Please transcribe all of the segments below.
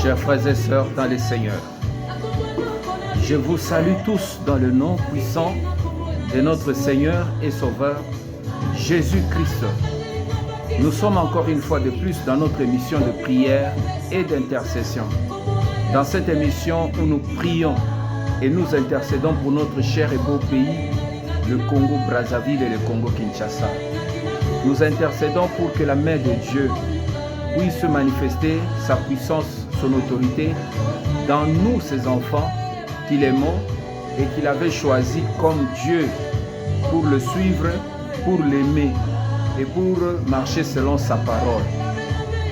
Chers frères et sœurs dans les Seigneurs, je vous salue tous dans le nom puissant de notre Seigneur et Sauveur, Jésus-Christ. Nous sommes encore une fois de plus dans notre émission de prière et d'intercession. Dans cette émission où nous prions et nous intercédons pour notre cher et beau pays, le Congo-Brazzaville et le Congo-Kinshasa. Nous intercédons pour que la main de Dieu puisse se manifester, sa puissance, son autorité, dans nous, ses enfants, qu'il aimons et qu'il avait choisi comme Dieu pour le suivre, pour l'aimer et pour marcher selon sa parole.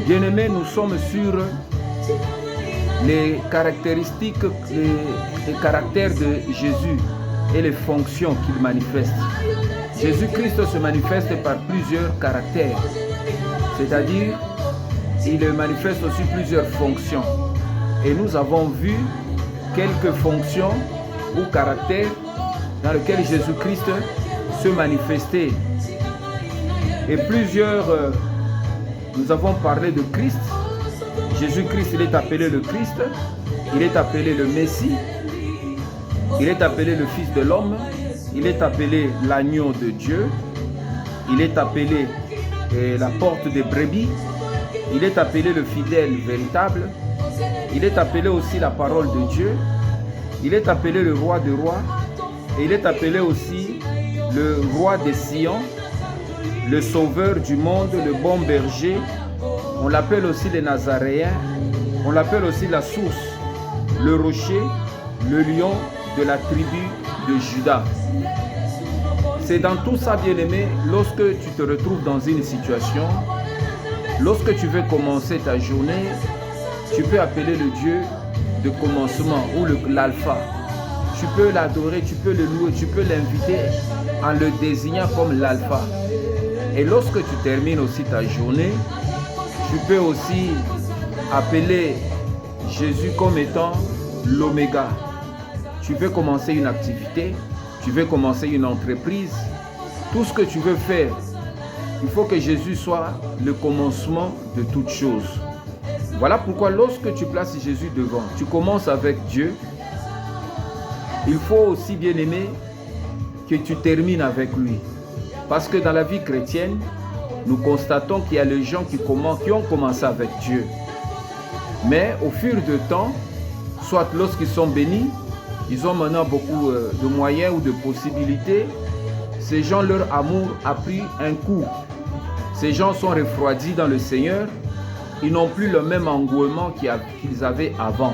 Bien-aimés, nous sommes sur les caractéristiques, les caractères de Jésus et les fonctions qu'il manifeste. Jésus-Christ se manifeste par plusieurs caractères, c'est-à-dire il manifeste aussi plusieurs fonctions. Et nous avons vu quelques fonctions ou caractères dans lesquels Jésus-Christ se manifestait. Et nous avons parlé de Christ. Jésus-Christ, il est appelé le Christ, il est appelé le Messie, il est appelé le Fils de l'homme, il est appelé l'agneau de Dieu, il est appelé la porte des brebis, il est appelé le fidèle véritable, il est appelé aussi la parole de Dieu, il est appelé le roi des rois, et il est appelé aussi le roi des Sion, le sauveur du monde, le bon berger. On l'appelle aussi les Nazaréens, on l'appelle aussi la source, le rocher, le lion de la tribu de Juda. C'est dans tout ça, bien-aimé, lorsque tu te retrouves dans une situation, lorsque tu veux commencer ta journée, tu peux appeler le Dieu de commencement ou l'alpha. Tu peux l'adorer, tu peux le louer, tu peux l'inviter en le désignant comme l'alpha. Et lorsque tu termines aussi ta journée, tu peux aussi appeler Jésus comme étant l'oméga. Tu veux commencer une activité, tu veux commencer une entreprise, tout ce que tu veux faire, il faut que Jésus soit le commencement de toutes choses. Voilà pourquoi lorsque tu places Jésus devant, tu commences avec Dieu. Il faut aussi, bien aimé, que tu termines avec lui. Parce que dans la vie chrétienne, nous constatons qu'il y a les gens qui ont commencé avec Dieu. Mais au fur du temps, soit lorsqu'ils sont bénis, ils ont maintenant beaucoup de moyens ou de possibilités, ces gens, leur amour a pris un coup. Ces gens sont refroidis dans le Seigneur, ils n'ont plus le même engouement qu'ils avaient avant.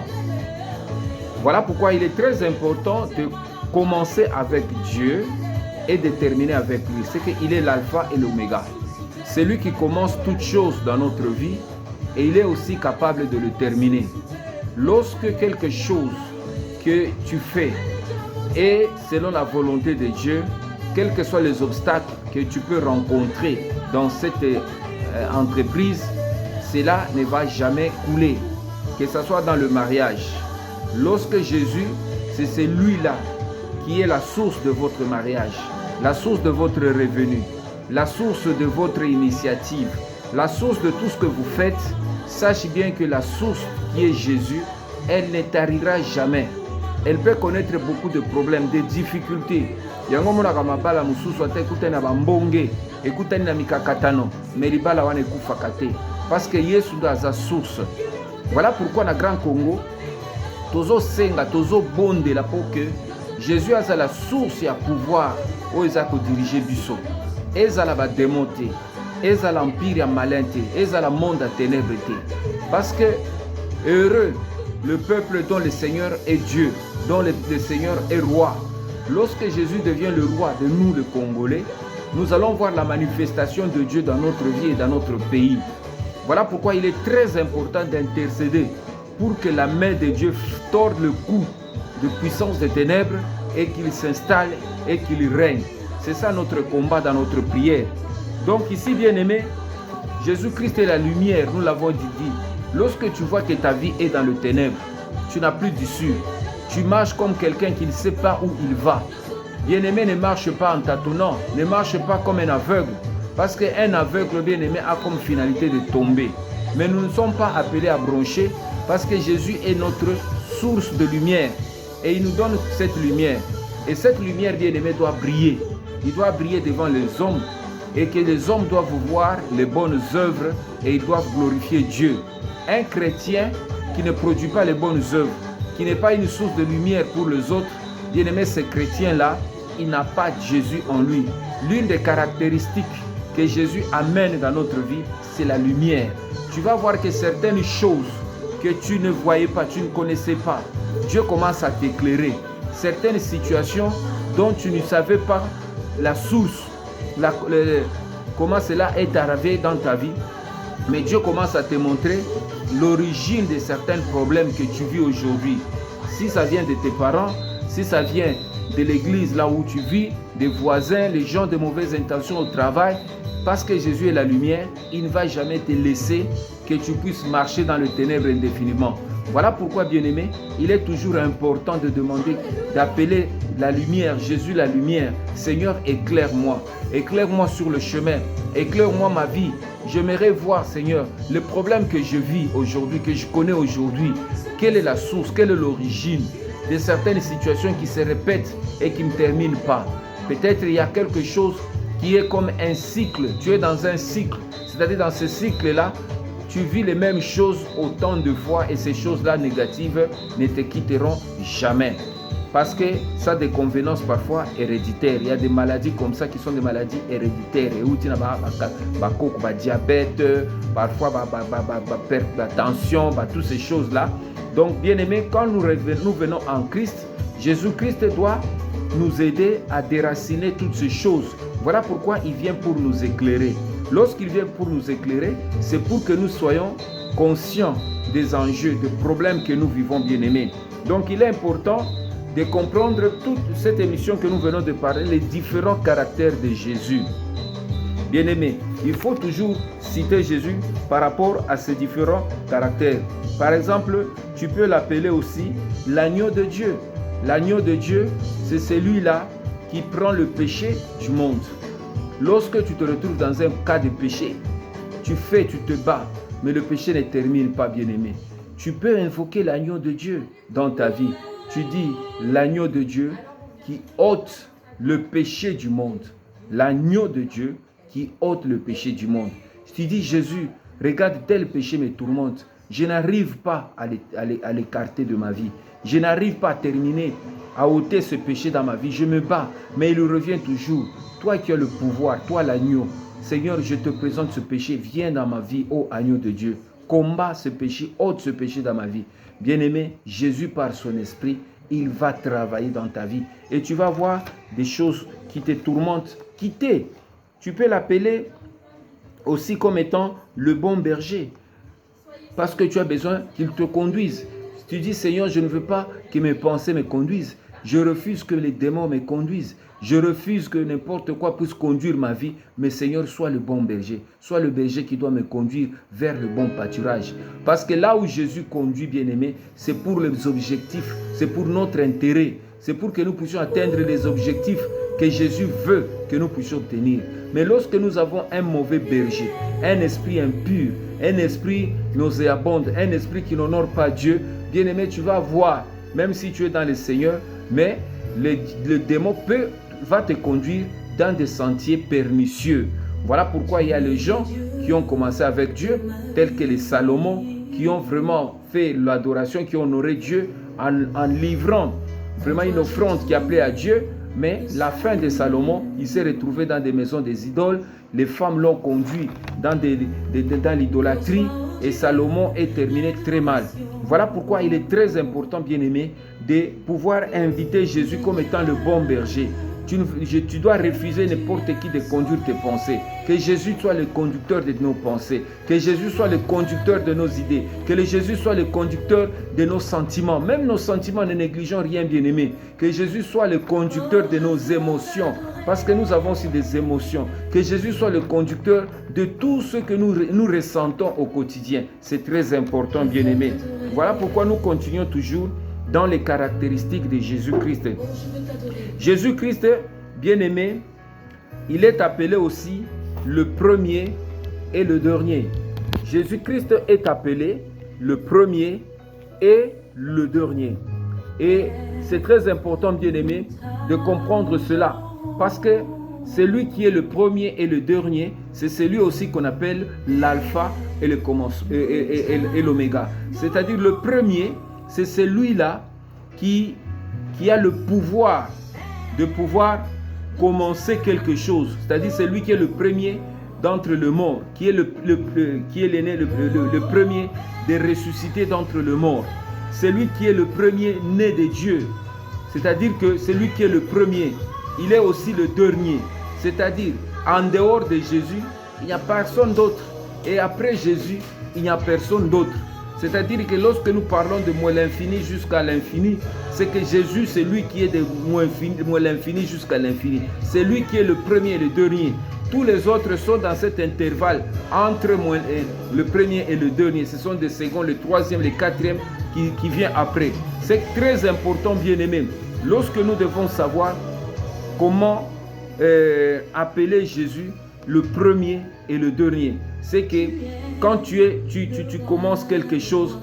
Voilà pourquoi il est très important de commencer avec Dieu et de terminer avec lui. C'est qu'il est l'alpha et l'oméga. C'est lui qui commence toutes choses dans notre vie et il est aussi capable de le terminer. Lorsque quelque chose que tu fais est selon la volonté de Dieu, quels que soient les obstacles que tu peux rencontrer dans cette entreprise, cela ne va jamais couler, que ce soit dans le mariage. Lorsque Jésus, c'est celui-là qui est la source de votre mariage, la source de votre revenu, la source de votre initiative, la source de tout ce que vous faites, sache bien que la source qui est Jésus, elle ne tarira jamais. Elle peut connaître beaucoup de problèmes, des difficultés. Yango monaka mabala mususu ata ekutani na bambonge, ekutani na mikakatano, mais libala wana ekufaka te. Parce que Yesu ndo aza source. Voilà pourquoi na Grand Congo, tozo senga, tozo bondela pour que Jésus aza la source ya pouvoir oyo eza kodirige biso. Ezala ba démonté, ezala l'empire ya malin te, ezala monde à ténèbres te. Parce que heureux le peuple dont le Seigneur est Dieu, dont le Seigneur est roi. Lorsque Jésus devient le roi de nous, les Congolais, nous allons voir la manifestation de Dieu dans notre vie et dans notre pays. Voilà pourquoi il est très important d'intercéder pour que la main de Dieu torde le cou de puissance des ténèbres et qu'il s'installe et qu'il règne. C'est ça notre combat dans notre prière. Donc ici, bien-aimé, Jésus-Christ est la lumière, nous l'avons dit. Lorsque tu vois que ta vie est dans le ténèbre, tu n'as plus d'issue. Tu marches comme quelqu'un qui ne sait pas où il va. Bien-aimé, ne marche pas en tâtonnant, ne marche pas comme un aveugle. Parce qu'un aveugle, bien-aimé, a comme finalité de tomber. Mais nous ne sommes pas appelés à broncher, Parce que Jésus est notre source de lumière. Et il nous donne cette lumière. Et cette lumière, bien-aimé, doit briller. Il doit briller devant les hommes. Et que les hommes doivent voir les bonnes œuvres et ils doivent glorifier Dieu. Un chrétien qui ne produit pas les bonnes œuvres, qui n'est pas une source de lumière pour les autres, bien-aimé, ce chrétien-là, il n'a pas Jésus en lui. L'une des caractéristiques que Jésus amène dans notre vie, c'est la lumière. Tu vas voir que certaines choses que tu ne voyais pas, tu ne connaissais pas, Dieu commence à t'éclairer. Certaines situations dont tu ne savais pas la source, comment cela est arrivé dans ta vie, mais Dieu commence à te montrer l'origine de certains problèmes que tu vis aujourd'hui. Si ça vient de tes parents, si ça vient de l'église là où tu vis, des voisins, les gens de mauvaises intentions au travail, parce que Jésus est la lumière, il ne va jamais te laisser que tu puisses marcher dans le ténèbre indéfiniment. Voilà pourquoi, bien-aimé, il est toujours important de demander, d'appeler la lumière, Jésus la lumière. Seigneur, éclaire-moi. Éclaire-moi sur le chemin. Éclaire-moi ma vie. J'aimerais voir, Seigneur, le problème que je vis aujourd'hui, que je connais aujourd'hui. Quelle est la source, quelle est l'origine de certaines situations qui se répètent et qui ne terminent pas. Peut-être il y a quelque chose qui est comme un cycle. Tu es dans un cycle. C'est-à-dire dans ce cycle-là, tu vis les mêmes choses autant de fois et ces choses-là négatives ne te quitteront jamais. Parce que ça a des convenances parfois héréditaires. Il y a des maladies comme ça qui sont des maladies héréditaires. Et diabète, parfois perte d'attention, toutes ces choses-là. Donc, bien aimé, quand nous venons en Christ, Jésus-Christ doit nous aider à déraciner toutes ces choses. Voilà pourquoi il vient pour nous éclairer. Lorsqu'il vient pour nous éclairer, c'est pour que nous soyons conscients des enjeux, des problèmes que nous vivons, bien-aimés. Donc, il est important de comprendre toute cette émission que nous venons de parler, les différents caractères de Jésus. Bien-aimés, il faut toujours citer Jésus par rapport à ces différents caractères. Par exemple, tu peux l'appeler aussi l'agneau de Dieu. L'agneau de Dieu, c'est celui-là qui prend le péché du monde. Lorsque tu te retrouves dans un cas de péché, tu te bats, mais le péché ne termine pas, bien-aimé. Tu peux invoquer l'agneau de Dieu dans ta vie. Tu dis l'agneau de Dieu qui ôte le péché du monde. L'agneau de Dieu qui ôte le péché du monde. Tu dis Jésus, regarde, tel péché me tourmente. Je n'arrive pas à l'écarter de ma vie. Je n'arrive pas à terminer, à ôter ce péché dans ma vie. Je me bats, mais il revient toujours. Toi qui as le pouvoir, toi l'agneau, Seigneur, je te présente ce péché. Viens dans ma vie, ô agneau de Dieu. Combat ce péché, ôte ce péché dans ma vie. Bien-aimé, Jésus par son esprit, il va travailler dans ta vie. Et tu vas voir des choses qui te tourmentent, quitter. Tu peux l'appeler aussi comme étant le bon berger. Parce que tu as besoin qu'il te conduise. Tu dis, Seigneur, je ne veux pas que mes pensées me conduisent. Je refuse que les démons me conduisent. Je refuse que n'importe quoi puisse conduire ma vie. Mais Seigneur, sois le bon berger. Sois le berger qui doit me conduire vers le bon pâturage. Parce que là où Jésus conduit, bien-aimé, c'est pour les objectifs. C'est pour notre intérêt. C'est pour que nous puissions atteindre les objectifs que Jésus veut que nous puissions obtenir. Mais lorsque nous avons un mauvais berger, un esprit impur, un esprit nauséabond, un esprit qui n'honore pas Dieu, bien-aimé, tu vas voir, même si tu es dans le Seigneur, mais le démon va te conduire dans des sentiers pernicieux. Voilà pourquoi il y a les gens qui ont commencé avec Dieu, tels que les Salomon, qui ont vraiment fait l'adoration, qui ont honoré Dieu en livrant vraiment une offrande qui appelait à Dieu. Mais la fin de Salomon, il s'est retrouvé dans des maisons des idoles. Les femmes l'ont conduit dans l'idolâtrie. Et Salomon est terminé très mal. Voilà pourquoi il est très important, bien-aimé, de pouvoir inviter Jésus comme étant le bon berger. Tu dois refuser n'importe qui de conduire tes pensées. Que Jésus soit le conducteur de nos pensées. Que Jésus soit le conducteur de nos idées. Que Jésus soit le conducteur de nos sentiments. Même nos sentiments, ne négligeons rien, bien-aimé. Que Jésus soit le conducteur de nos émotions. Parce que nous avons aussi des émotions. Que Jésus soit le conducteur de tout ce que nous ressentons au quotidien. C'est très important, bien-aimé. Voilà pourquoi nous continuons toujours dans les caractéristiques de Jésus-Christ. Jésus-Christ, bien-aimé, il est appelé aussi le premier et le dernier. Jésus-Christ est appelé le premier et le dernier. Et c'est très important, bien-aimé, de comprendre cela. Parce que celui qui est le premier et le dernier, c'est celui aussi qu'on appelle l'alpha et l'oméga. C'est-à-dire le premier, c'est celui-là qui a le pouvoir de pouvoir commencer quelque chose. C'est-à-dire c'est lui qui est le premier d'entre le mort, qui est l'aîné, le premier des ressuscités d'entre le mort. C'est lui qui est le premier né de Dieu. C'est-à-dire que c'est lui qui est le premier. Il est aussi le dernier. C'est-à-dire, en dehors de Jésus, il n'y a personne d'autre. Et après Jésus, il n'y a personne d'autre. C'est-à-dire que lorsque nous parlons de moi l'infini jusqu'à l'infini, c'est que Jésus, c'est lui qui est de moi l'infini jusqu'à l'infini. C'est lui qui est le premier et le dernier. Tous les autres sont dans cet intervalle entre le premier et le dernier. Ce sont des secondes, le troisième, le quatrième qui vient après. C'est très important, bien-aimé. Lorsque nous devons savoir comment appeler Jésus le premier et le dernier, c'est que quand tu commences quelque chose,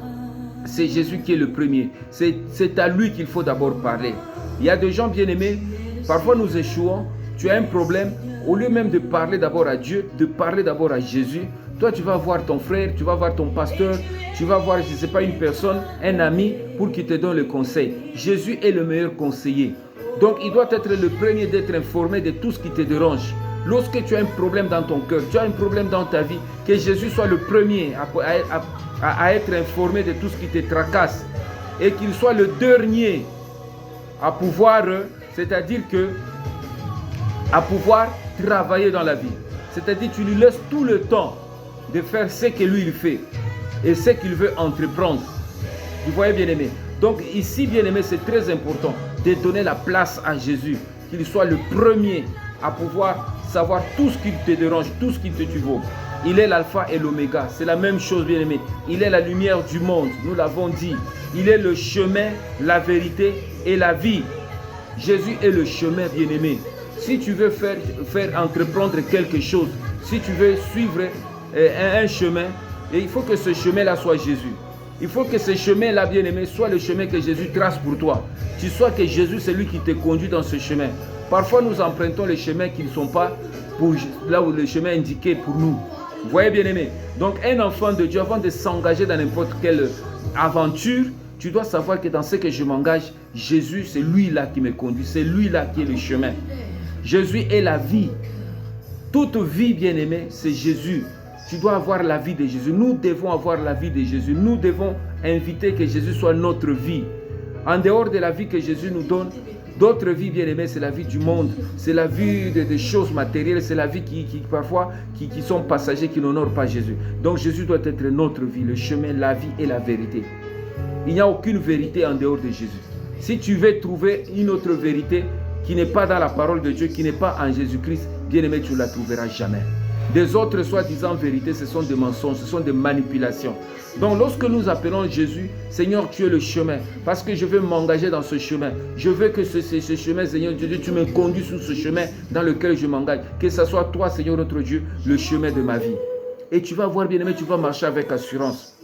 c'est Jésus qui est le premier. C'est à lui qu'il faut d'abord parler. Il y a des gens bien-aimés, parfois nous échouons. Tu as un problème, au lieu même de parler d'abord à Dieu, de parler d'abord à Jésus, toi tu vas voir ton frère, tu vas voir ton pasteur, tu vas voir, je ne sais pas, une personne, un ami, pour qu'il te donne le conseil. Jésus est le meilleur conseiller. Donc il doit être le premier d'être informé de tout ce qui te dérange. Lorsque tu as un problème dans ton cœur, tu as un problème dans ta vie, que Jésus soit le premier à être informé de tout ce qui te tracasse et qu'il soit le dernier à pouvoir, c'est-à-dire que à pouvoir travailler dans la vie. C'est-à-dire tu lui laisses tout le temps de faire ce que lui il fait et ce qu'il veut entreprendre. Vous voyez, bien-aimé. Donc ici, bien-aimé, c'est très important de donner la place à Jésus, qu'il soit le premier à pouvoir savoir tout ce qui te dérange, tout ce qui te tuve. Il est l'alpha et l'oméga, c'est la même chose, bien-aimé. Il est la lumière du monde, nous l'avons dit. Il est le chemin, la vérité et la vie. Jésus est le chemin, bien-aimé. Si tu veux faire entreprendre quelque chose, si tu veux suivre un chemin, et il faut que ce chemin-là soit Jésus. Il faut que ce chemin-là, bien-aimé, soit le chemin que Jésus trace pour toi. Tu sois que Jésus, c'est lui qui te conduit dans ce chemin. Parfois, nous empruntons les chemins qui ne sont pas pour là où le chemin est indiqué pour nous. Vous voyez, bien-aimé. Donc, un enfant de Dieu, avant de s'engager dans n'importe quelle aventure, tu dois savoir que dans ce que je m'engage, Jésus, c'est lui-là qui me conduit. C'est lui-là qui est le chemin. Jésus est la vie. Toute vie, bien-aimé, c'est Jésus. Tu dois avoir la vie de Jésus. Nous devons avoir la vie de Jésus. Nous devons inviter que Jésus soit notre vie. En dehors de la vie que Jésus nous donne, d'autres vies, bien-aimées, c'est la vie du monde. C'est la vie des choses matérielles. C'est la vie qui parfois sont passagers, qui n'honorent pas Jésus. Donc Jésus doit être notre vie, le chemin, la vie et la vérité. Il n'y a aucune vérité en dehors de Jésus. Si tu veux trouver une autre vérité qui n'est pas dans la parole de Dieu, qui n'est pas en Jésus-Christ, bien-aimé, tu ne la trouveras jamais. Des autres soi-disant vérités, ce sont des mensonges, ce sont des manipulations. Donc lorsque nous appelons Jésus, Seigneur, tu es le chemin, parce que je veux m'engager dans ce chemin. Je veux que ce chemin, Seigneur Dieu, tu me conduis sur ce chemin dans lequel je m'engage. Que ce soit toi, Seigneur notre Dieu, le chemin de ma vie. Et tu vas voir, bien-aimé, tu vas marcher avec assurance.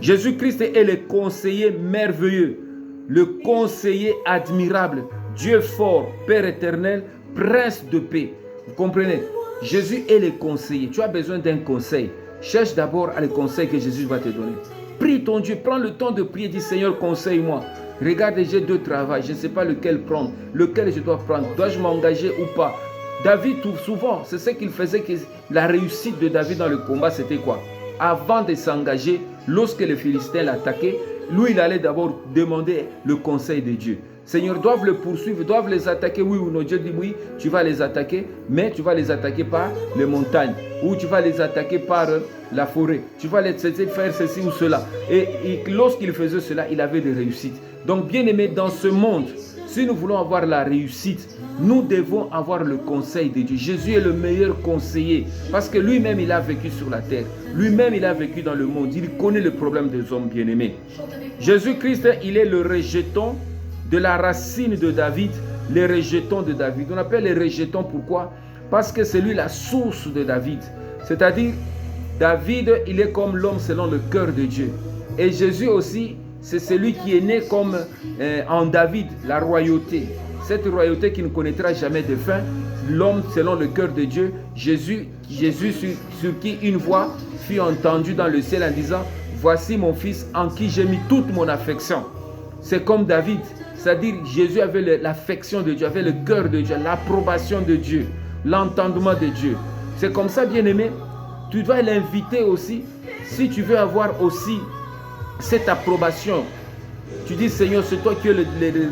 Jésus-Christ est le conseiller merveilleux, le conseiller admirable, Dieu fort, Père éternel, Prince de paix. Vous comprenez? Jésus est le conseiller. Tu as besoin d'un conseil. Cherche d'abord le conseil que Jésus va te donner. Prie ton Dieu, prends le temps de prier, dis Seigneur, conseille-moi. Regarde, j'ai deux travaux, je ne sais pas lequel prendre, lequel je dois prendre, dois-je m'engager ou pas? David, souvent, c'est ce qu'il faisait, que la réussite de David dans le combat, c'était quoi? Avant de s'engager, lorsque les Philistins l'attaquaient, lui, il allait d'abord demander le conseil de Dieu. Seigneur, doivent le poursuivre, doivent les attaquer, oui ou non? Dieu dit oui, tu vas les attaquer, mais tu vas les attaquer par les montagnes, ou tu vas les attaquer par la forêt, tu vas les faire ceci ou cela. Et lorsqu'il faisait cela, il avait des réussites. Donc, bien aimé, dans ce monde, si nous voulons avoir la réussite, nous devons avoir le conseil de Dieu. Jésus est le meilleur conseiller, parce que lui-même, il a vécu sur la terre. Lui-même, il a vécu dans le monde. Il connaît le problème des hommes bien-aimés. Jésus-Christ, il est le rejeton de la racine de David, les rejetons de David. On appelle les rejetons, pourquoi? Parce que c'est lui la source de David. C'est-à-dire, David, il est comme l'homme selon le cœur de Dieu. Et Jésus aussi, c'est celui qui est né comme en David, la royauté. Cette royauté qui ne connaîtra jamais de fin, l'homme selon le cœur de Dieu, Jésus sur qui une voix fut entendue dans le ciel en disant, voici mon fils en qui j'ai mis toute mon affection. C'est comme David, c'est-à-dire Jésus avait l'affection de Dieu, avait le cœur de Dieu, l'approbation de Dieu, l'entendement de Dieu. C'est comme ça, bien-aimé, tu dois l'inviter aussi, si tu veux avoir aussi cette approbation. Tu dis, Seigneur, c'est toi qui es le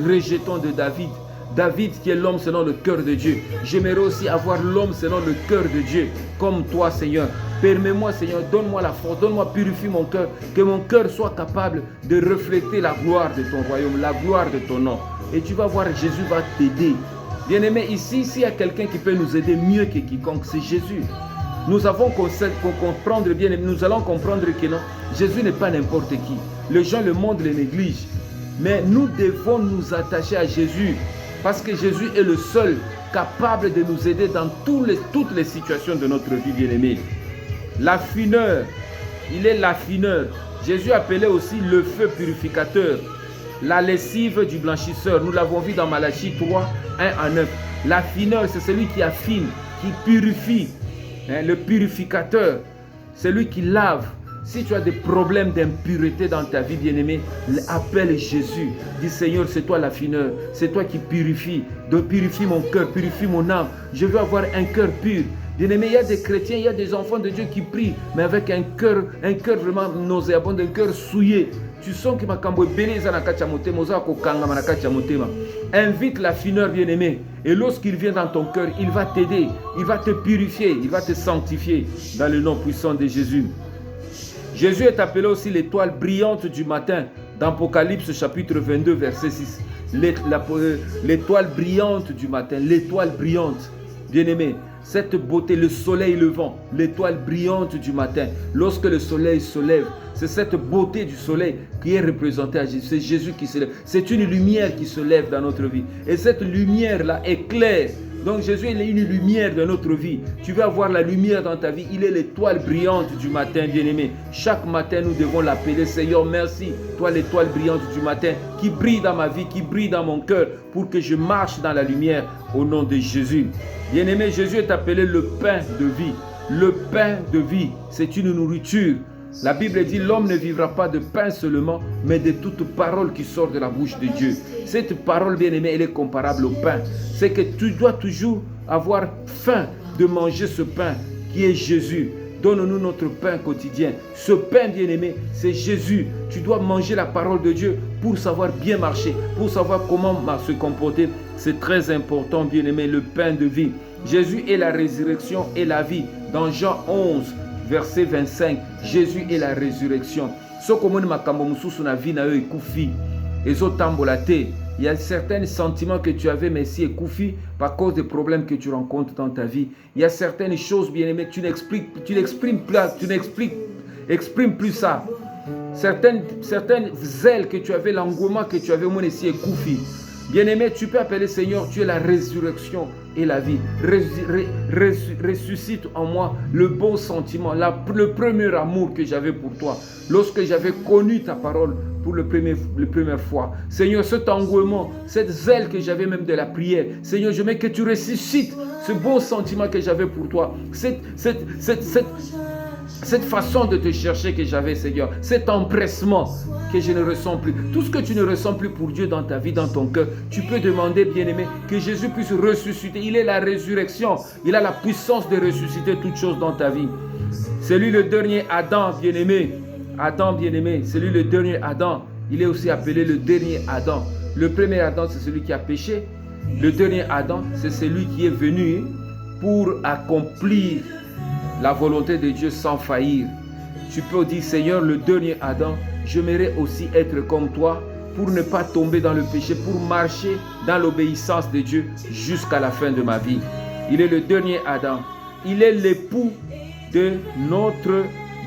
rejeton de David. David qui est l'homme selon le cœur de Dieu. J'aimerais aussi avoir l'homme selon le cœur de Dieu, comme toi, Seigneur. Permets-moi, Seigneur, donne-moi la force, donne-moi, purifie mon cœur, que mon cœur soit capable de refléter la gloire de ton royaume, la gloire de ton nom. Et tu vas voir, Jésus va t'aider. Bien-aimé, ici, s'il y a quelqu'un qui peut nous aider mieux que quiconque, c'est Jésus. Nous allons comprendre que non, Jésus n'est pas n'importe qui. Les gens, le monde les néglige. Mais nous devons nous attacher à Jésus. Parce que Jésus est le seul capable de nous aider dans toutes les situations de notre vie, bien-aimée. L'affineur, il est l'affineur. Jésus appelait aussi le feu purificateur. La lessive du blanchisseur, nous l'avons vu dans Malachie 3, 1 à 9. L'affineur, c'est celui qui affine, qui purifie. Le purificateur, c'est lui qui lave. Si tu as des problèmes d'impureté dans ta vie, bien-aimé, appelle Jésus. Dis, Seigneur, c'est toi l'affineur. C'est toi qui purifie. Donc purifie mon cœur, purifie mon âme. Je veux avoir un cœur pur. Bien-aimé, il y a des chrétiens, il y a des enfants de Dieu qui prient, mais avec un cœur vraiment nauséabond, un cœur souillé. Tu sens que invite l'affineur, bien-aimé. Et lorsqu'il vient dans ton cœur, il va t'aider. Il va te purifier. Il va te sanctifier. Dans le nom puissant de Jésus. Jésus est appelé aussi l'étoile brillante du matin. Dans Apocalypse chapitre 22, verset 6. L'étoile brillante du matin. L'étoile brillante. Bien-aimé. Cette beauté, le soleil levant, l'étoile brillante du matin, lorsque le soleil se lève, c'est cette beauté du soleil qui est représentée à Jésus. C'est Jésus qui se lève. C'est une lumière qui se lève dans notre vie. Et cette lumière-là éclaire. Donc Jésus, il est une lumière de notre vie. Tu veux avoir la lumière dans ta vie. Il est l'étoile brillante du matin, bien-aimé. Chaque matin, nous devons l'appeler. Seigneur, merci. Toi, l'étoile brillante du matin qui brille dans ma vie, qui brille dans mon cœur pour que je marche dans la lumière au nom de Jésus. Bien-aimé, Jésus est appelé le pain de vie. Le pain de vie, c'est une nourriture. La Bible dit, l'homme ne vivra pas de pain seulement, mais de toute parole qui sort de la bouche de Dieu. Cette parole, bien-aimée, elle est comparable au pain. C'est que tu dois toujours avoir faim de manger ce pain qui est Jésus. Donne-nous notre pain quotidien. Ce pain, bien-aimé, c'est Jésus. Tu dois manger la parole de Dieu pour savoir bien marcher, pour savoir comment se comporter. C'est très important, bien-aimé, le pain de vie. Jésus est la résurrection et la vie. Dans Jean 11, verset 25, Jésus est la résurrection. Il y a certains sentiments que tu avais, mais si écoufi, par cause des problèmes que tu rencontres dans ta vie. Il y a certaines choses, bien-aimées, tu n'exprimes plus ça. Certaines ailes que tu avais, l'engouement que tu avais, moi, ici écoufi. Bien-aimé, tu peux appeler Seigneur, tu es la résurrection et la vie. Ressuscite en moi le bon sentiment, le premier amour que j'avais pour toi. Lorsque j'avais connu ta parole pour la première fois. Seigneur, cet engouement, cette zèle que j'avais même de la prière. Seigneur, je veux que tu ressuscites ce bon sentiment que j'avais pour toi. Cette façon de te chercher que j'avais, Seigneur. Cet empressement que je ne ressens plus. Tout ce que tu ne ressens plus pour Dieu dans ta vie, dans ton cœur, tu peux demander, bien-aimé, que Jésus puisse ressusciter. Il est la résurrection. Il a la puissance de ressusciter toutes choses dans ta vie. C'est lui le dernier Adam, bien-aimé. Adam, bien-aimé, c'est lui le dernier Adam. Il est aussi appelé le dernier Adam. Le premier Adam, c'est celui qui a péché. Le dernier Adam, c'est celui qui est venu pour accomplir la volonté de Dieu sans faillir. Tu peux dire, Seigneur, le dernier Adam, j'aimerais aussi être comme toi pour ne pas tomber dans le péché, pour marcher dans l'obéissance de Dieu jusqu'à la fin de ma vie. Il est le dernier Adam. Il est l'époux de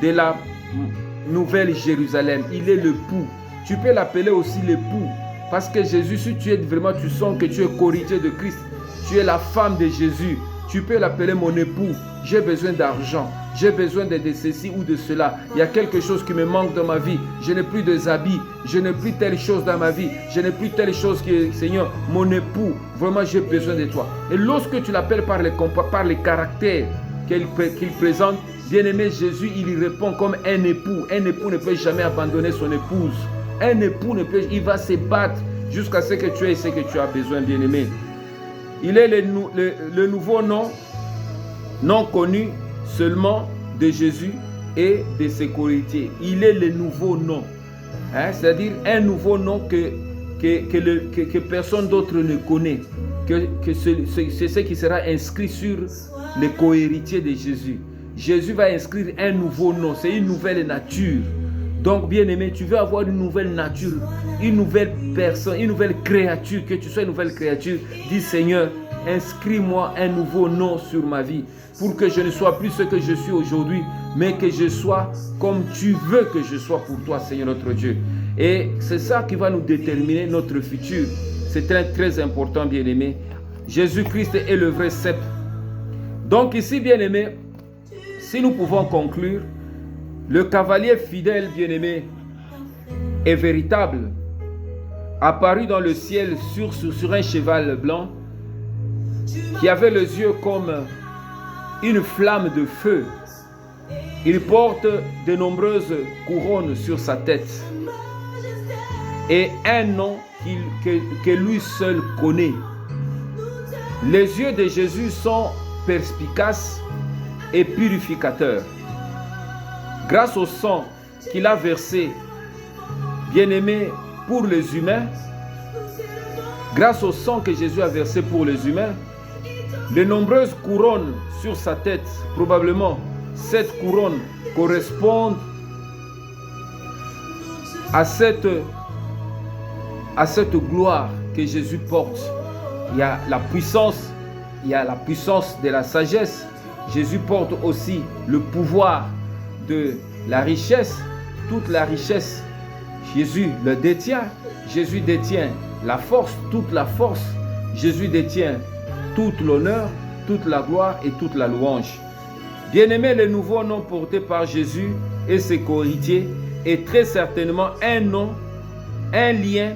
la Nouvelle Jérusalem. Il est l'époux. Tu peux l'appeler aussi l'époux. Parce que Jésus, si tu es vraiment, tu sens que tu es corrigé de Christ. Tu es la femme de Jésus. Tu peux l'appeler mon époux. J'ai besoin d'argent. J'ai besoin de ceci ou de cela. Il y a quelque chose qui me manque dans ma vie. Je n'ai plus de habits. Je n'ai plus telle chose dans ma vie. Je n'ai plus telle chose que, Seigneur, mon époux, vraiment j'ai besoin de toi. Et lorsque tu l'appelles par les caractères qu'il présente, bien-aimé, Jésus, il y répond comme un époux. Un époux ne peut jamais abandonner son épouse. Un époux ne peut, il va se battre jusqu'à ce que tu aies ce que tu as besoin, bien-aimé. Il est le nouveau nom, non connu seulement de Jésus et de ses cohéritiers. Il est le nouveau nom. Hein? C'est-à-dire un nouveau nom que personne d'autre ne connaît. C'est ce qui sera inscrit sur les cohéritiers de Jésus. Jésus va inscrire un nouveau nom. C'est une nouvelle nature. Donc, bien-aimé, tu veux avoir une nouvelle nature, une nouvelle personne, une nouvelle créature, que tu sois une nouvelle créature. Dis, Seigneur, inscris-moi un nouveau nom sur ma vie pour que je ne sois plus ce que je suis aujourd'hui, mais que je sois comme tu veux que je sois pour toi, Seigneur notre Dieu. Et c'est ça qui va nous déterminer notre futur. C'est très, très important, bien-aimé. Jésus-Christ est le vrai cep. Donc ici, bien-aimé, si nous pouvons conclure, le cavalier fidèle, bien-aimé, est véritable, apparu dans le ciel sur un cheval blanc, qui avait les yeux comme une flamme de feu. Il porte de nombreuses couronnes sur sa tête et un nom que lui seul connaît. Les yeux de Jésus sont perspicaces et purificateurs. Grâce au sang qu'il a versé, bien-aimé, pour les humains, grâce au sang que Jésus a versé pour les humains, les nombreuses couronnes sur sa tête, probablement cette couronne correspondent à cette gloire que Jésus porte. Il y a la puissance de la sagesse. Jésus porte aussi le pouvoir de la richesse. Toute la richesse, Jésus le détient. Jésus détient la force, toute la force. Jésus détient tout l'honneur, toute la gloire et toute la louange. Bien-aimé, le nouveau nom porté par Jésus et ses cohéritiers est très certainement un nom, un lien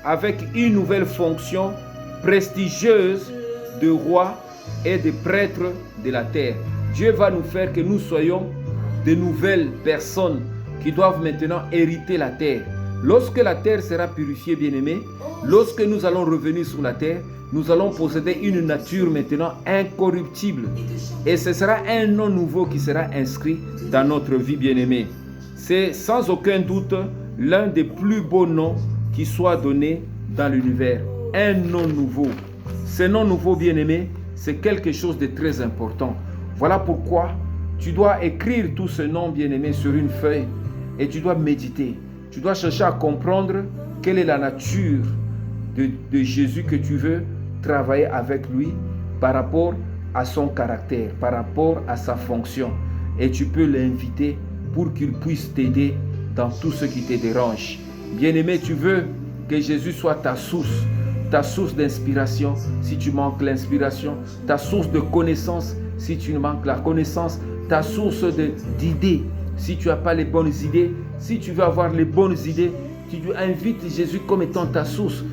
avec une nouvelle fonction prestigieuse de roi et de prêtre de la terre. Dieu va nous faire que nous soyons de nouvelles personnes qui doivent maintenant hériter la terre. Lorsque la terre sera purifiée, bien-aimé, lorsque nous allons revenir sur la terre, nous allons posséder une nature maintenant incorruptible. Et ce sera un nom nouveau qui sera inscrit dans notre vie, bien-aimée. C'est sans aucun doute l'un des plus beaux noms qui soit donné dans l'univers. Un nom nouveau. Ce nom nouveau, bien-aimé, c'est quelque chose de très important. Voilà pourquoi tu dois écrire tout ce nom, bien-aimé, sur une feuille et tu dois méditer. Tu dois chercher à comprendre quelle est la nature de Jésus que tu veux travailler avec lui par rapport à son caractère, par rapport à sa fonction. Et tu peux l'inviter pour qu'il puisse t'aider dans tout ce qui te dérange. Bien-aimé, tu veux que Jésus soit ta source d'inspiration si tu manques l'inspiration, ta source de connaissance si tu manques la connaissance, ta source d'idées si tu n'as pas les bonnes idées. Si tu veux avoir les bonnes idées, tu invites Jésus comme étant ta source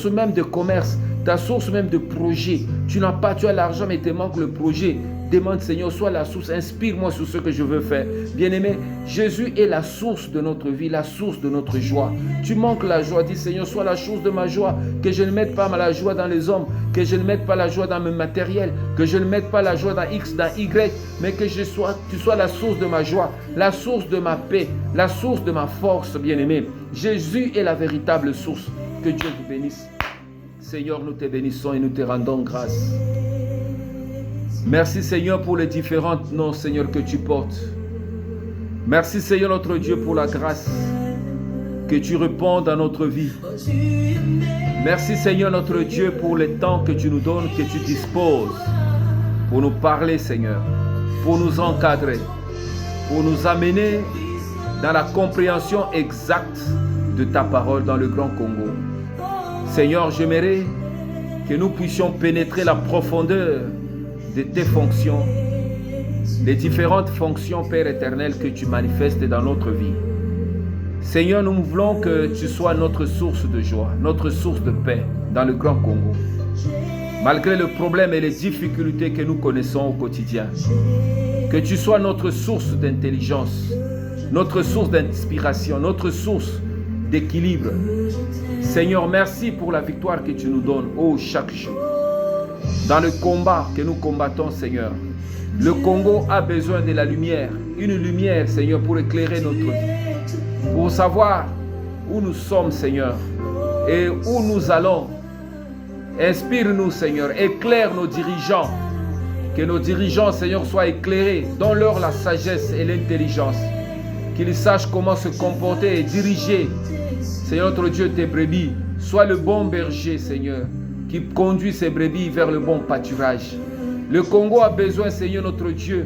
même de commerce, ta source même de projet. Tu n'as pas, tu as l'argent mais il te manque le projet. Demande, Seigneur, sois la source, inspire-moi sur ce que je veux faire. Bien-aimé, Jésus est la source de notre vie, la source de notre joie. Tu manques la joie, dis, Seigneur, sois la source de ma joie. Que je ne mette pas la joie dans les hommes, que je ne mette pas la joie dans mes matériels, que je ne mette pas la joie dans X, dans Y, mais que tu sois la source de ma joie, la source de ma paix, la source de ma force, bien-aimé. Jésus est la véritable source. Que Dieu vous bénisse. Seigneur, nous te bénissons et nous te rendons grâce. Merci Seigneur pour les différents noms, Seigneur, que tu portes. Merci Seigneur notre Dieu pour la grâce que tu répands dans notre vie. Merci Seigneur notre Dieu pour le temps que tu nous donnes, que tu disposes pour nous parler Seigneur, pour nous encadrer, pour nous amener dans la compréhension exacte de ta parole dans le Grand Congo. Seigneur, j'aimerais que nous puissions pénétrer la profondeur de tes fonctions, les différentes fonctions, Père éternel, que tu manifestes dans notre vie. Seigneur, nous voulons que tu sois notre source de joie, notre source de paix dans le Grand Congo. Malgré le problème et les difficultés que nous connaissons au quotidien, que tu sois notre source d'intelligence, notre source d'inspiration, notre source d'équilibre. Seigneur, merci pour la victoire que tu nous donnes chaque jour. Dans le combat que nous combattons, Seigneur, le Congo a besoin de la lumière, une lumière, Seigneur, pour éclairer notre vie, pour savoir où nous sommes, Seigneur, et où nous allons. Inspire-nous, Seigneur, éclaire nos dirigeants, que nos dirigeants, Seigneur, soient éclairés, donne-leur la sagesse et l'intelligence, qu'ils sachent comment se comporter et diriger, Seigneur notre Dieu, tes brebis. Sois le bon berger, Seigneur, qui conduit ses brebis vers le bon pâturage. Le Congo a besoin, Seigneur notre Dieu,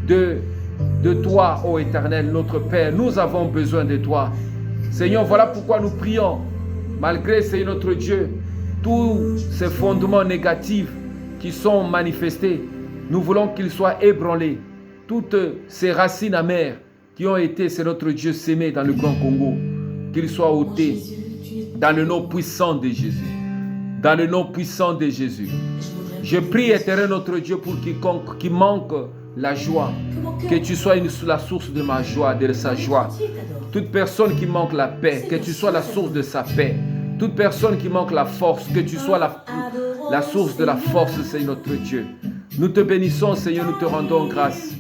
de toi, ô Éternel, notre Père. Nous avons besoin de toi. Seigneur, voilà pourquoi nous prions, malgré, Seigneur notre Dieu, tous ces fondements négatifs qui sont manifestés. Nous voulons qu'ils soient ébranlés. Toutes ces racines amères qui ont été, c'est notre Dieu, sémées dans le Grand Congo, qu'ils soient ôtés dans le nom puissant de Jésus. Dans le nom puissant de Jésus. Je prie, Éternel notre Dieu, pour quiconque qui manque la joie, que tu sois la source de ma joie, de sa joie. Toute personne qui manque la paix, que tu sois la source de sa paix. Toute personne qui manque la force, que tu sois la source de la force, Seigneur notre Dieu. Nous te bénissons, Seigneur, nous te rendons grâce.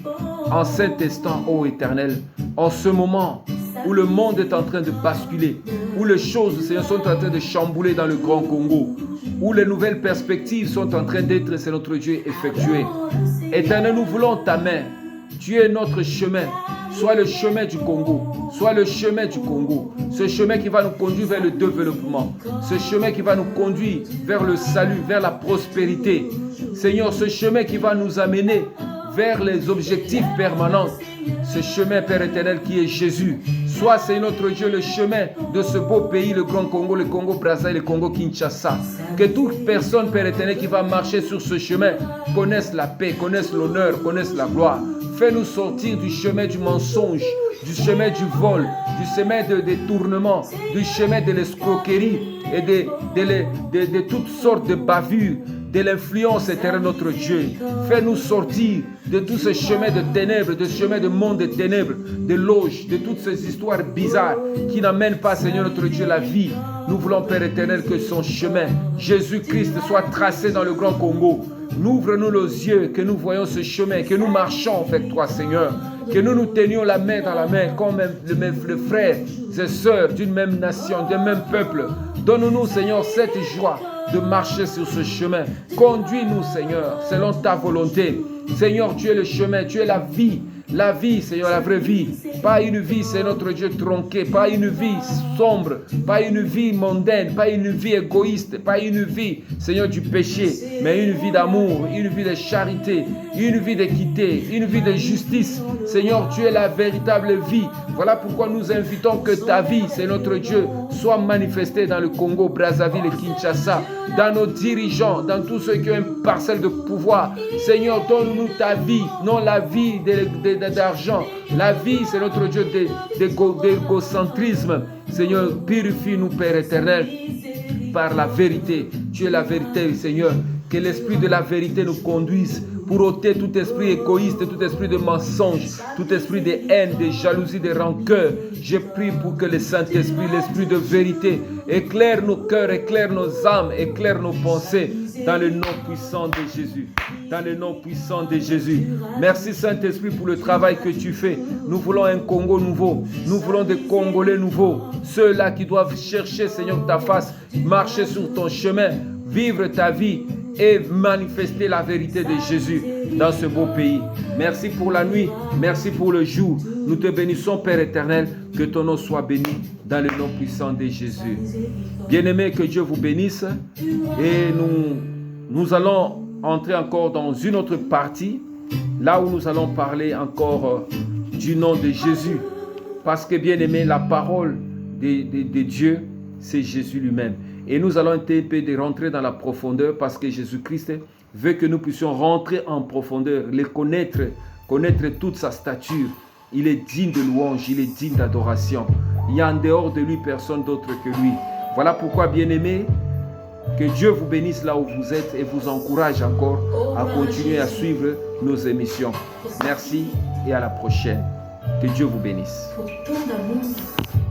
En cet instant, ô Éternel, en ce moment où le monde est en train de basculer, où les choses, Seigneur, sont en train de chambouler dans le Grand Congo, où les nouvelles perspectives sont en train d'être, c'est notre Dieu, effectuées. Éternel, nous voulons ta main. Tu es notre chemin. Sois le chemin du Congo. Sois le chemin du Congo. Ce chemin qui va nous conduire vers le développement. Ce chemin qui va nous conduire vers le salut, vers la prospérité. Seigneur, ce chemin qui va nous amener vers les objectifs permanents. Ce chemin, Père éternel, qui est Jésus. Sois, Seigneur notre Dieu, le chemin de ce beau pays, le Grand Congo, le Congo Brazzaville, le Congo Kinshasa. Que toute personne, Père éternel, qui va marcher sur ce chemin connaisse la paix, connaisse l'honneur, connaisse la gloire. Fais-nous sortir du chemin du mensonge, du chemin du vol, du chemin de détournement, du chemin de l'escroquerie et de toutes sortes de bavures, de l'influence éternelle notre Dieu. Fais-nous sortir de tous ces chemins de ténèbres, de ce chemin de monde de ténèbres, de loges, de toutes ces histoires bizarres qui n'amènent pas, Seigneur notre Dieu, la vie. Nous voulons, Père éternel, que son chemin, Jésus-Christ, soit tracé dans le Grand Congo. Ouvre-nous les yeux, que nous voyons ce chemin, que nous marchons avec toi, Seigneur. Que nous nous tenions la main dans la main, comme les frères et sœurs d'une même nation, d'un même peuple. Donne-nous, Seigneur, cette joie de marcher sur ce chemin. Conduis-nous, Seigneur, selon ta volonté. Seigneur, tu es le chemin, tu es la vie. La vie, Seigneur, la vraie vie. Pas une vie, c'est notre Dieu, tronquée. Pas une vie sombre. Pas une vie mondaine. Pas une vie égoïste. Pas une vie, Seigneur, du péché. Mais une vie d'amour, une vie de charité, une vie d'équité, une vie de justice. Seigneur, tu es la véritable vie. Voilà pourquoi nous invitons que ta vie, c'est notre Dieu, soit manifestée dans le Congo, Brazzaville et Kinshasa, dans nos dirigeants, dans tous ceux qui ont une parcelle de pouvoir. Seigneur, donne-nous ta vie, non la vie d'argent. La vie, c'est notre Dieu d'égocentrisme. Seigneur, purifie-nous, Père éternel, par la vérité. Tu es la vérité, Seigneur. Que l'esprit de la vérité nous conduise pour ôter tout esprit égoïste, tout esprit de mensonge, tout esprit de haine, de jalousie, de rancœur. Je prie pour que le Saint-Esprit, l'esprit de vérité, éclaire nos cœurs, éclaire nos âmes, éclaire nos pensées, dans le nom puissant de Jésus. Dans le nom puissant de Jésus. Merci Saint-Esprit pour le travail que tu fais. Nous voulons un Congo nouveau. Nous voulons des Congolais nouveaux. Ceux-là qui doivent chercher, Seigneur, ta face, marcher sur ton chemin, vivre ta vie et manifester la vérité de Jésus dans ce beau pays. Merci pour la nuit, merci pour le jour. Nous te bénissons, Père éternel, que ton nom soit béni dans le nom puissant de Jésus. Bien-aimés, que Dieu vous bénisse. Et nous allons entrer encore dans une autre partie, là où nous allons parler encore du nom de Jésus. Parce que, bien-aimés, la parole de Dieu, c'est Jésus lui-même. Et nous allons un peu de rentrer dans la profondeur parce que Jésus-Christ veut que nous puissions rentrer en profondeur, les connaître toute sa stature. Il est digne de louange, il est digne d'adoration. Il y a en dehors de lui personne d'autre que lui. Voilà pourquoi, bien-aimés, que Dieu vous bénisse là où vous êtes et vous encourage encore à continuer à suivre nos émissions. Merci et à la prochaine. Que Dieu vous bénisse.